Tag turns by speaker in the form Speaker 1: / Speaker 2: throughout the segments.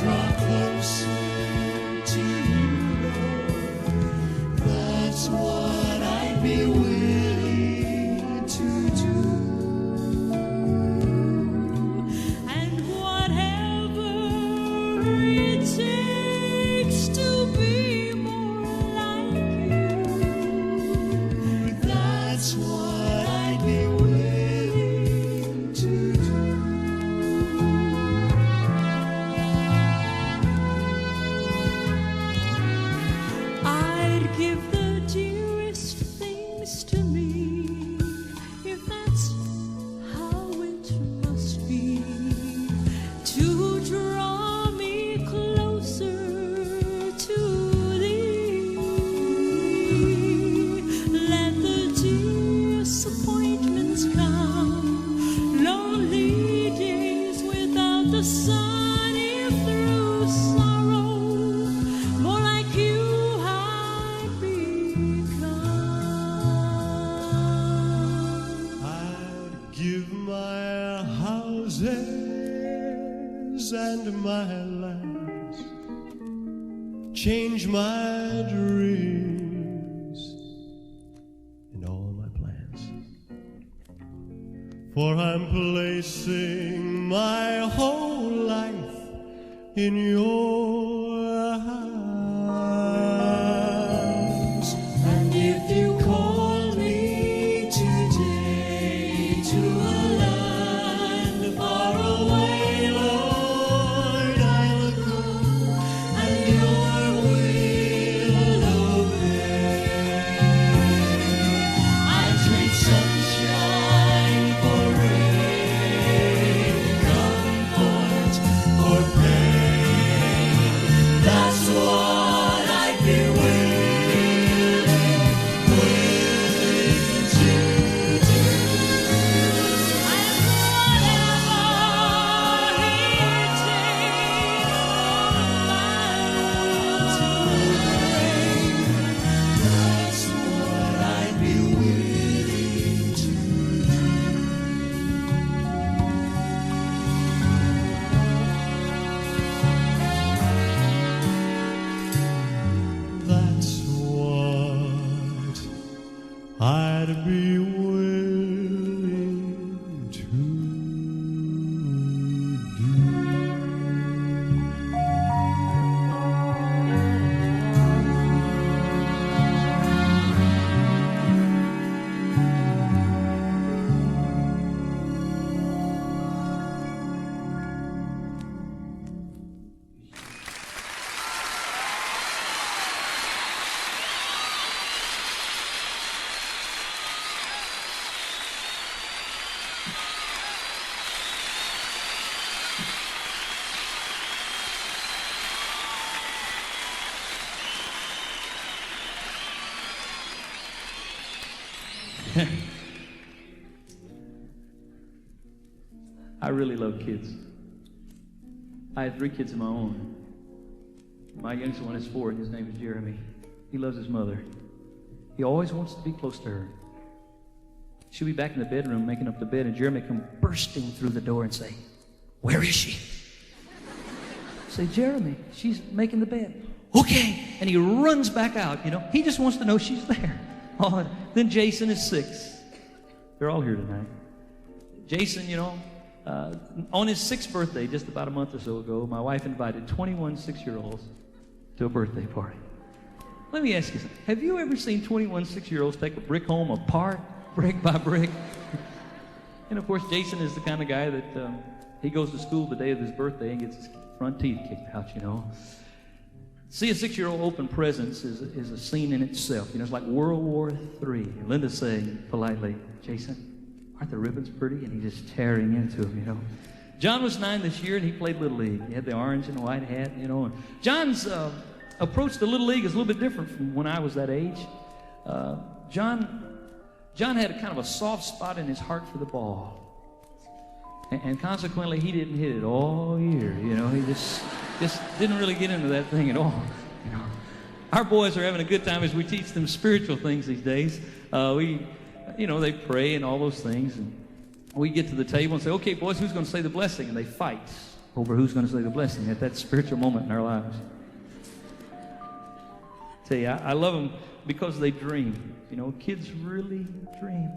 Speaker 1: draw closer to you, Lord. That's what I'd be willing to do.
Speaker 2: And whatever it takes to be more like you,
Speaker 1: That's what I'd be willing to do.
Speaker 2: I'd give the dearest things to me if that's how it must be, to draw me closer to thee. Let the disappointments come, lonely days without the sun, if through sorrow more like you I'd become.
Speaker 1: I'd give my houses and my lands, change my dreams and all my plans, for I'm placing my whole life in your hands. And if you call me today to a land far away, Lord, I'll go and your will obey. I'd trade sunshine for rain, comfort for pain. That's what I'd be willing to do.
Speaker 2: And whatever it takes for my will to reign,
Speaker 1: That's what I'd be willing to do. That's what I'd be willing to do.
Speaker 3: I really love kids. I have 3 kids of my own. My youngest one is 4, and his name is Jeremy. He loves his mother. He always wants to be close to her. She'll be back in the bedroom making up the bed, and Jeremy come bursting through the door and say, "Where is she?" I say, "Jeremy, she's making the bed." "Okay." And he runs back out, you know. He just wants to know she's there. Oh, then Jason is 6. They're all here tonight. Jason, you know, on his 6th birthday, just about a month or so ago, my wife invited 21 6-year-olds to a birthday party. Let me ask you something. Have you ever seen 21 6-year-olds take a brick home apart, brick by brick? And of course, Jason is the kind of guy that he goes to school the day of his birthday and gets his front teeth kicked out, you know. See a 6-year-old open presents is a scene in itself. You know, it's like World War III. Linda saying politely, "Jason, aren't the ribbons pretty?" And he's just tearing into them, you know. John was 9 this year, and he played Little League. He had the orange and white hat, you know. And John's approach to Little League is a little bit different from when I was that age. John had a kind of a soft spot in his heart for the ball. And consequently, he didn't hit it all year, you know. He just didn't really get into that thing at all, you know. Our boys are having a good time as we teach them spiritual things these days. They pray and all those things. And we get to the table and say, "Okay, boys, who's going to say the blessing?" And they fight. over who's going to say the blessing at that spiritual moment in our lives. Tell you, I love them because they dream. You know, kids really dream.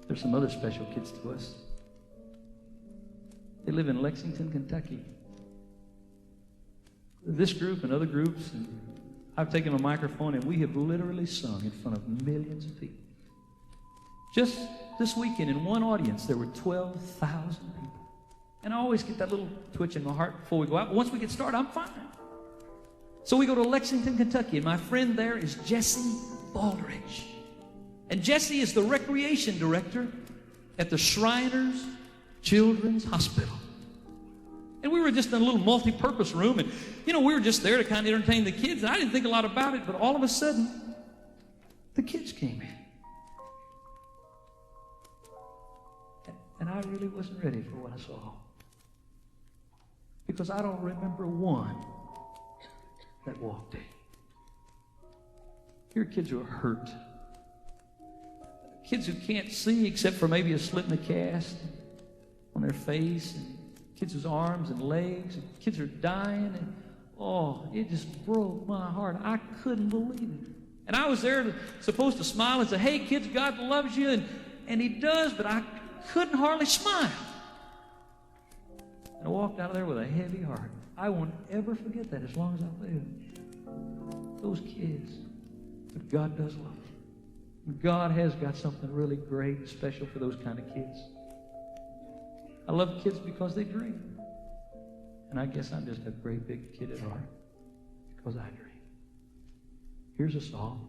Speaker 3: There's some other special kids to us. They live in Lexington, Kentucky. This group and other groups, and I've taken a microphone and we have literally sung in front of millions of people. Just this weekend in one audience, there were 12,000 people. And I always get that little twitch in my heart before we go out. But once we get started, I'm fine. So we go to Lexington, Kentucky, and my friend there is Jesse Baldridge. And Jesse is the recreation director at the Shriners Children's Hospital. And we were just in a little multi-purpose room, and, you know, we were just there to kind of entertain the kids, and I didn't think a lot about it, but all of a sudden, the kids came in. And I really wasn't ready for what I saw. Because I don't remember one that walked in. Here are kids who are hurt. Kids who can't see except for maybe a slit in the cast on their face, and kids whose arms and legs, and kids are dying, and oh, it just broke my heart. I couldn't believe it. And I was there supposed to smile and say, hey kids, God loves you, and He does, but I couldn't hardly smile. And I walked out of there with a heavy heart. I won't ever forget that as long as I live. Those kids. But God does love them. God has got something really great and special for those kind of kids. I love kids because they dream. And I guess I'm just a great big kid at heart because I dream. Here's a song.